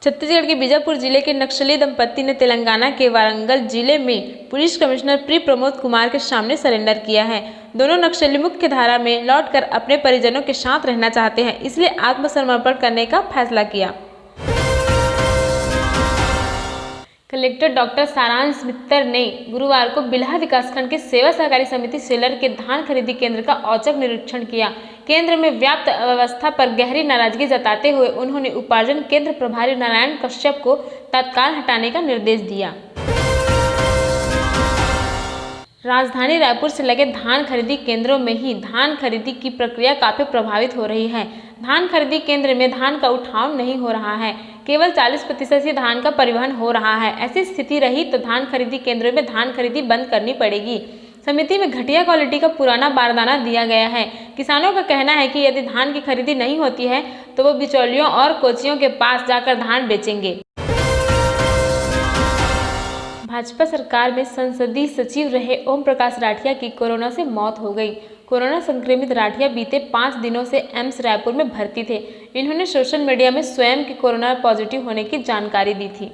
छत्तीसगढ़ के बीजापुर जिले के नक्सली दंपत्ति ने तेलंगाना के वारंगल जिले में police commissioner pre Pramod Kumar के सामने सरेंडर किया है। दोनों नक्सली मुख्य धारा में लौटकर अपने परिजनों के साथ रहना चाहते हैं, इसलिए आत्मसमर्पण करने का फैसला किया। कलेक्टर डॉक्टर सारांश मित्तर ने गुरुवार को बिल्हा विकासखंड के सेवा सहकारी समिति सेलर के धान खरीदी केंद्र का औचक निरीक्षण किया। केंद्र में व्याप्त अव्यवस्था पर गहरी नाराजगी जताते हुए उन्होंने उपार्जन केंद्र प्रभारी नारायण कश्यप को तत्काल हटाने का निर्देश दिया। राजधानी रायपुर से लगे धान खरीदी केंद्रों में ही धान खरीदी की प्रक्रिया काफी प्रभावित हो रही है। धान खरीदी केंद्र में धान का उठाव नहीं हो रहा है, केवल 40% ही धान का परिवहन हो रहा है। ऐसी स्थिति रही तो धान खरीदी केंद्रों में धान खरीदी बंद करनी पड़ेगी। समिति में घटिया क्वालिटी का पुराना बारदाना दिया गया है। किसानों का कहना है कि यदि धान की खरीदी नहीं होती है तो वो बिचौलियों और कोचियों के पास जाकर धान बेचेंगे। भाजपा सरकार में संसदीय सचिव रहे ओम प्रकाश राठिया की कोरोना से मौत हो गई। कोरोना संक्रमित राठिया बीते 5 दिनों से एम्स रायपुर में भर्ती थे। इन्होंने सोशल मीडिया में स्वयं के कोरोना पॉजिटिव होने की जानकारी दी थी।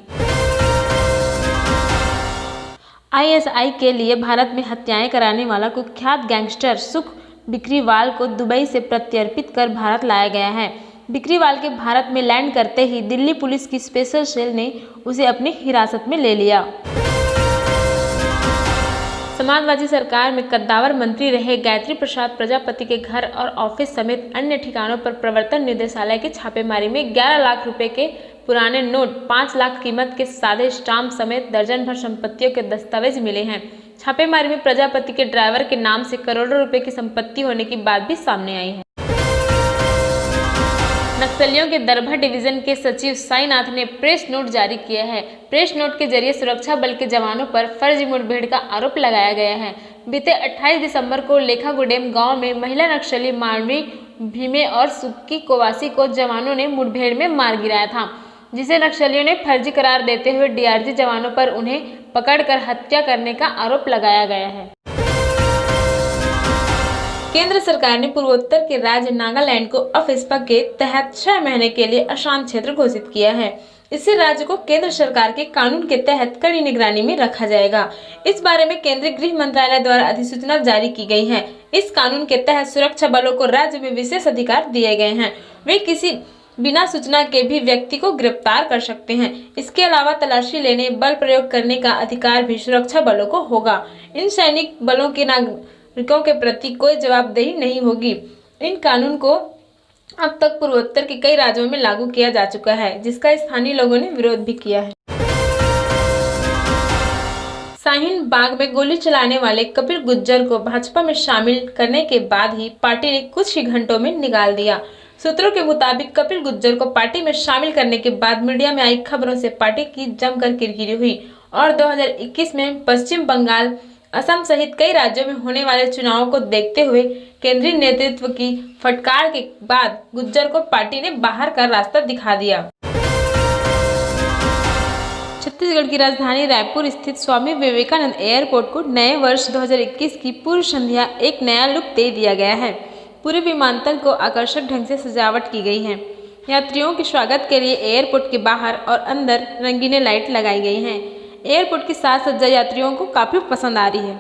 आईएसआई के लिए भारत में हत्याएं कराने वाला कुख्यात गैंगस्टर सुख बिकरीवाल को दुबई से प्रत्यर्पित कर भारत लाया गया है। बिकरीवाल के भारत में लैंड करते ही दिल्ली पुलिस की स्पेशल सेल ने उसे अपनी हिरासत में ले लिया। समाजवादी सरकार में कद्दावर मंत्री रहे गायत्री प्रसाद प्रजापति के घर और ऑफिस समेत अन्य ठिकानों पर प्रवर्तन निदेशालय की छापेमारी में 11 लाख रुपए के पुराने नोट, 5 लाख कीमत के सादे स्टाम्प समेत दर्जन भर संपत्तियों के दस्तावेज मिले हैं। छापेमारी में प्रजापति के ड्राइवर के नाम से करोड़ों रुपए की संपत्ति होने की बात भी सामने आई है। नक्सलियों के दरभा डिवीजन के सचिव साईनाथ ने प्रेस नोट जारी किया है। प्रेस नोट के जरिए सुरक्षा बल के जवानों पर फर्जी मुठभेड़ का आरोप लगाया गया है। बीते 28 दिसंबर को लेखागुडेम गांव में महिला नक्सली मानवी भीमे और सुक्की कोवासी को जवानों ने मुठभेड़ में मार गिराया था, जिसे नक्सलियों ने फर्जी करार देते हुए डीआरजी जवानों पर उन्हें पकड़कर हत्या करने का आरोप लगाया गया है। केंद्र सरकार ने पूर्वोत्तर के राज्य नागालैंड को अफस्पा के तहत 6 महीने के लिए अशांत क्षेत्र घोषित किया है। इससे राज्य को केंद्र सरकार के कानून के तहत कड़ी निगरानी में रखा जाएगा। इस बारे में केंद्रीय गृह मंत्रालय द्वारा अधिसूचना जारी की गई है। इस कानून के तहत सुरक्षा बलों को राज्य में विशेष अधिकार दिए गए हैं। वे किसी बिना सूचना के भी व्यक्ति को गिरफ्तार कर सकते हैं। इसके अलावा तलाशी लेने, बल प्रयोग करने का अधिकार भी सुरक्षा बलों को होगा। इन सैनिक बलों के नागरिकों के प्रति कोई जवाबदेही नहीं होगी। इन कानून को अब तक पूर्वोत्तर के कई राज्यों में लागू किया जा चुका है, जिसका स्थानीय लोगों ने विरोध भी किया है। शाहीन बाग में गोली चलाने वाले कपिल गुज्जर को भाजपा में शामिल करने के बाद ही पार्टी ने कुछ ही घंटों में निकाल दिया। सूत्रों के मुताबिक कपिल गुज्जर को पार्टी में शामिल करने के बाद मीडिया में आई खबरों से पार्टी की जमकर किरकिरी हुई और 2021 में पश्चिम बंगाल, असम सहित कई राज्यों में होने वाले चुनावों को देखते हुए केंद्रीय नेतृत्व की फटकार के बाद गुज्जर को पार्टी ने बाहर का रास्ता दिखा दिया। छत्तीसगढ़ की राजधानी रायपुर स्थित स्वामी विवेकानंद एयरपोर्ट को नए वर्ष 2021 की पूर्व संध्या एक नया लुक दे दिया गया है। पूरे विमानतल को आकर्षक ढंग से सजावट की गई है। यात्रियों के स्वागत के लिए एयरपोर्ट के बाहर और अंदर रंगीने लाइट लगाई गई हैं। एयरपोर्ट की साज सज्जा यात्रियों को काफी पसंद आ रही है।